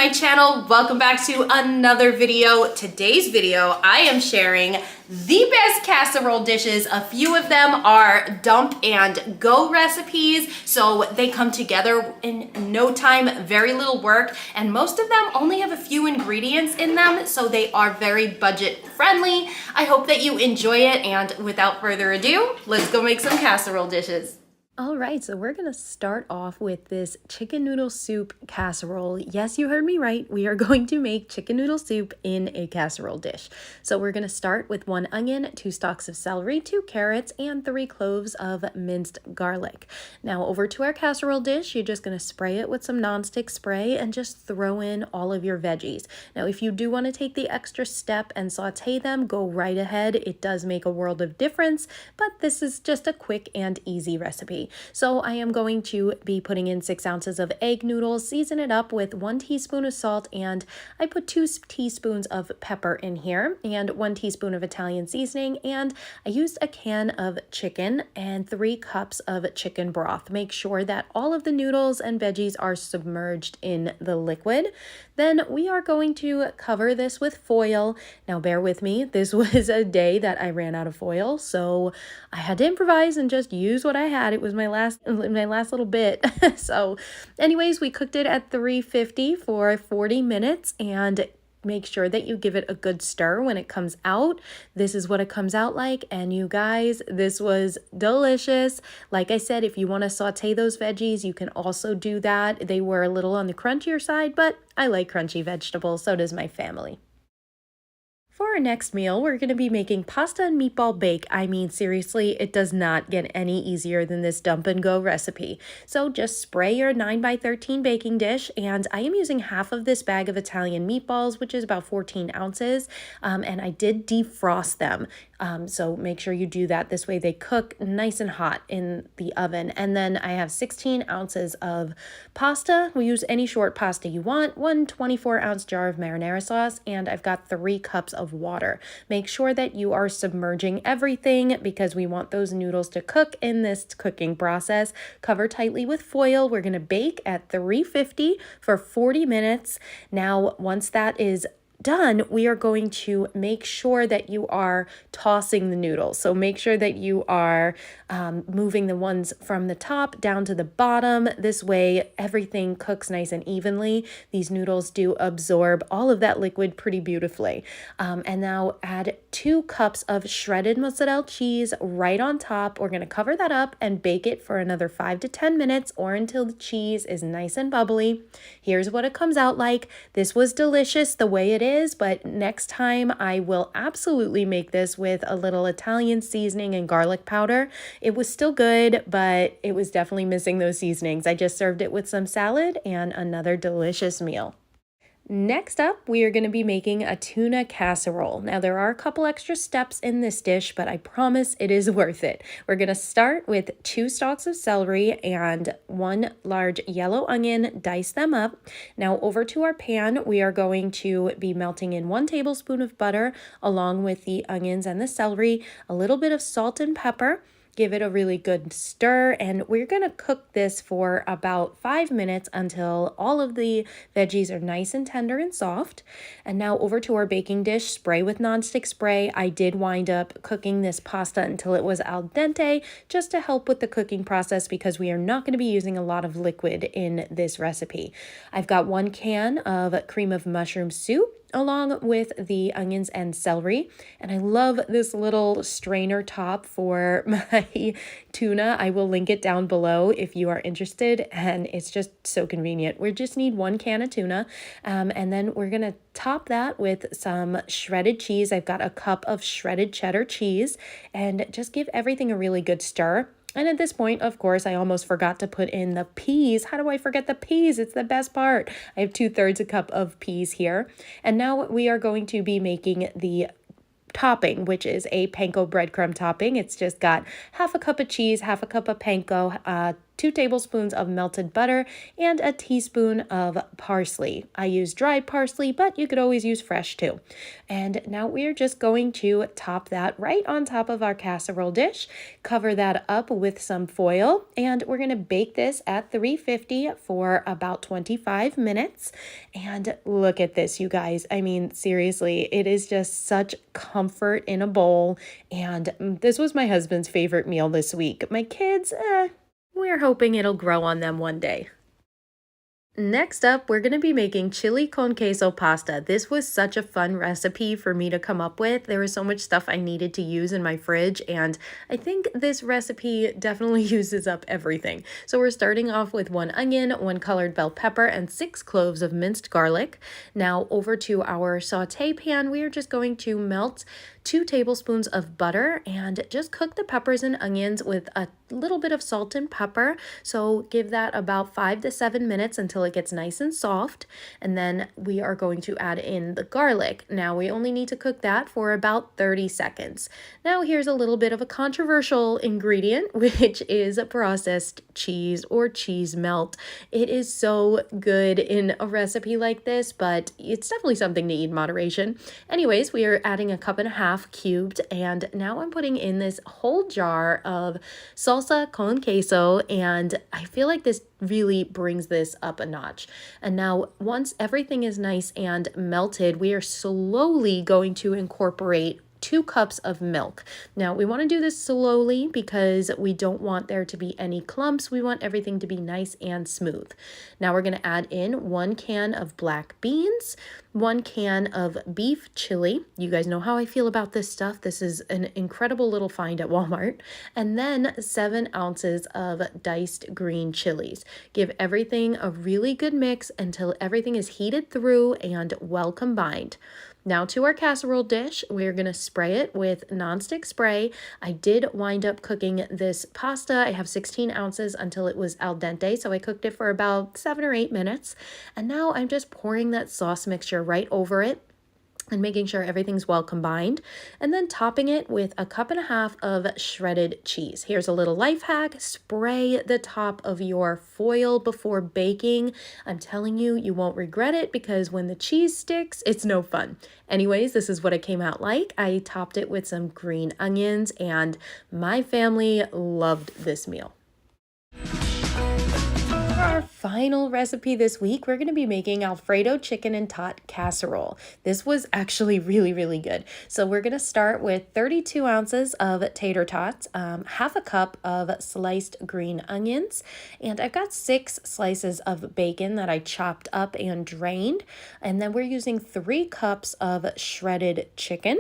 my channel. Welcome back to another video. Today's video, I am sharing the best casserole dishes. A few of them are dump and go recipes, so they come together in no time, very little work, and most of them only have a few ingredients in them, so they are very budget friendly. I hope that you enjoy it, and without further ado, let's go make some casserole dishes. All right, so we're gonna start off with this chicken noodle soup casserole. Yes, you heard me right. We are going to make chicken noodle soup in a casserole dish. So we're gonna start with 1 onion, 2 stalks of celery, 2 carrots, and 3 cloves of minced garlic. Now over to our casserole dish, you're just gonna spray it with some nonstick spray and just throw in all of your veggies. Now, if you do wanna take the extra step and saute them, go right ahead. It does make a world of difference, but this is just a quick and easy recipe. So I am going to be putting in 6 ounces of egg noodles, season it up with 1 teaspoon of salt, and I put 2 teaspoons of pepper in here and 1 teaspoon of Italian seasoning, and I used a can of chicken and 3 cups of chicken broth. Make sure that all of the noodles and veggies are submerged in the liquid. Then we are going to cover this with foil. Now bear with me, this was a day that I ran out of foil, so I had to improvise and just use what I had. It was my last little bit. So anyways, we cooked it at 350 for 40 minutes, and make sure that you give it a good stir when it comes out. This is what it comes out like, and you guys, this was delicious. Like I said, if you want to saute those veggies, you can also do that. They were a little on the crunchier side, but I like crunchy vegetables, so does my family. For our next meal, we're going to be making pasta and meatball bake. I mean, seriously, it does not get any easier than this dump and go recipe. So just spray your 9x13 baking dish, and I am using half of this bag of Italian meatballs, which is about 14 ounces, and I did defrost them. So make sure you do that. This way they cook nice and hot in the oven. And then I have 16 ounces of pasta. We use any short pasta you want, 1 24-ounce jar of marinara sauce, and I've got 3 cups of water. Make sure that you are submerging everything because we want those noodles to cook in this cooking process. Cover tightly with foil. We're going to bake at 350 for 40 minutes. Now, once that is done, we are going to make sure that you are tossing the noodles. So make sure that you are moving the ones from the top down to the bottom. This way everything cooks nice and evenly. These noodles do absorb all of that liquid pretty beautifully. And now add 2 cups of shredded mozzarella cheese right on top. We're going to cover that up and bake it for another 5 to 10 minutes or until the cheese is nice and bubbly. Here's what it comes out like. This was delicious the way it is, but next time I will absolutely make this with a little Italian seasoning and garlic powder. It was still good, but it was definitely missing those seasonings. I just served it with some salad and another delicious meal. Next up, we are going to be making a tuna casserole. Now, there are a couple extra steps in this dish, but I promise it is worth it. We're going to start with 2 stalks of celery and 1 large yellow onion, dice them up. Now, over to our pan, we are going to be melting in 1 tablespoon of butter along with the onions and the celery, a little bit of salt and pepper. Give it a really good stir, and we're going to cook this for about 5 minutes until all of the veggies are nice and tender and soft. And now over to our baking dish, spray with nonstick spray. I did wind up cooking this pasta until it was al dente just to help with the cooking process because we are not going to be using a lot of liquid in this recipe. I've got 1 can of cream of mushroom soup along with the onions and celery. And I love this little strainer top for my tuna. I will link it down below if you are interested, and it's just so convenient. We just need 1 can of tuna, and then we're gonna top that with some shredded cheese. I've got a cup of shredded cheddar cheese, and just give everything a really good stir. And at this point, of course, I almost forgot to put in the peas. How do I forget the peas? It's the best part. I have 2/3 a cup of peas here. And now we are going to be making the topping, which is a panko breadcrumb topping. It's just got half a cup of cheese, half a cup of panko, 2 tablespoons of melted butter, and a teaspoon of parsley. I use dried parsley, but you could always use fresh too. And now we are just going to top that right on top of our casserole dish, cover that up with some foil, and we're going to bake this at 350 for about 25 minutes. And look at this, you guys. I mean, seriously, it is just such comfort in a bowl. And this was my husband's favorite meal this week. My kids, we're hoping it'll grow on them one day. Next up, we're going to be making chili con queso pasta. This was such a fun recipe for me to come up with. There was so much stuff I needed to use in my fridge, and I think this recipe definitely uses up everything. So we're starting off with 1 onion, 1 colored bell pepper, and 6 cloves of minced garlic. Now over to our saute pan, we are just going to melt 2 tablespoons of butter and just cook the peppers and onions with a little bit of salt and pepper. So give that about 5 to 7 minutes until it gets nice and soft. And then we are going to add in the garlic. Now we only need to cook that for about 30 seconds. Now here's a little bit of a controversial ingredient, which is processed cheese or cheese melt. It is so good in a recipe like this, but it's definitely something to eat in moderation. Anyways, we are adding 1.5 cups cubed, and now I'm putting in this whole jar of salsa con queso, and I feel like this really brings this up a notch. And now once everything is nice and melted, we are slowly going to incorporate 2 cups of milk. Now we want to do this slowly because we don't want there to be any clumps. We want everything to be nice and smooth. Now we're going to add in 1 can of black beans, 1 can of beef chili. You guys know how I feel about this stuff. This is an incredible little find at Walmart. And then 7 ounces of diced green chilies. Give everything a really good mix until everything is heated through and well combined. Now to our casserole dish, we're going to spray it with nonstick spray. I did wind up cooking this pasta. I have 16 ounces until it was al dente, so I cooked it for about 7 or 8 minutes. And now I'm just pouring that sauce mixture right over it and making sure everything's well combined, and then topping it with 1.5 cups of shredded cheese. Here's a little life hack. Spray the top of your foil before baking. I'm telling you, you won't regret it, because when the cheese sticks, it's no fun. Anyways, this is what it came out like. I topped it with some green onions, and my family loved this meal. For our final recipe this week, we're going to be making Alfredo chicken and tot casserole. This was actually really good. So we're going to start with 32 ounces of tater tots, 1/2 cup of sliced green onions, and I've got 6 slices of bacon that I chopped up and drained. And then we're using 3 cups of shredded chicken.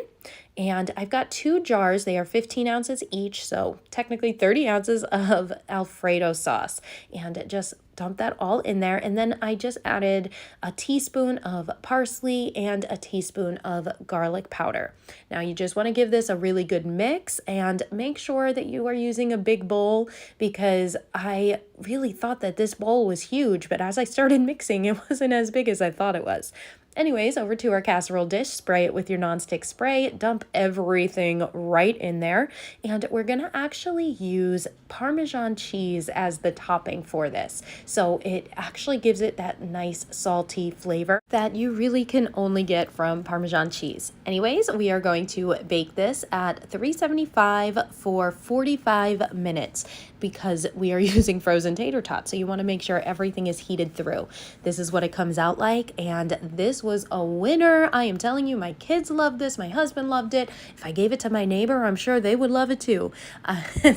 And I've got 2 jars. They are 15 ounces each, so technically 30 ounces of Alfredo sauce. And just dump that all in there. And then I just added a teaspoon of parsley and a teaspoon of garlic powder. Now you just want to give this a really good mix and make sure that you are using a big bowl, because I really thought that this bowl was huge, but as I started mixing, it wasn't as big as I thought it was. Anyways, over to our casserole dish, spray it with your nonstick spray, dump everything right in there, and we're gonna actually use Parmesan cheese as the topping for this. So it actually gives it that nice salty flavor that you really can only get from Parmesan cheese. Anyways, we are going to bake this at 375 for 45 minutes because we are using frozen tater tots. So you wanna make sure everything is heated through. This is what it comes out like, and this was a winner. I am telling you, my kids loved this. My husband loved it. If I gave it to my neighbor, I'm sure they would love it too.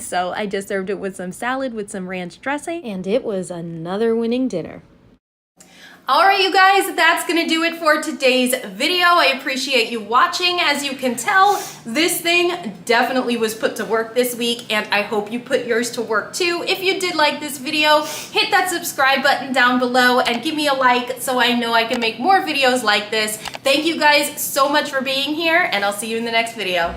So I just served it with some salad with some ranch dressing, and it was another winning dinner. All right, you guys, that's gonna do it for today's video. I appreciate you watching. As you can tell, this thing definitely was put to work this week, and I hope you put yours to work too. If you did like this video, hit that subscribe button down below and give me a like so I know I can make more videos like this. Thank you guys so much for being here, and I'll see you in the next video.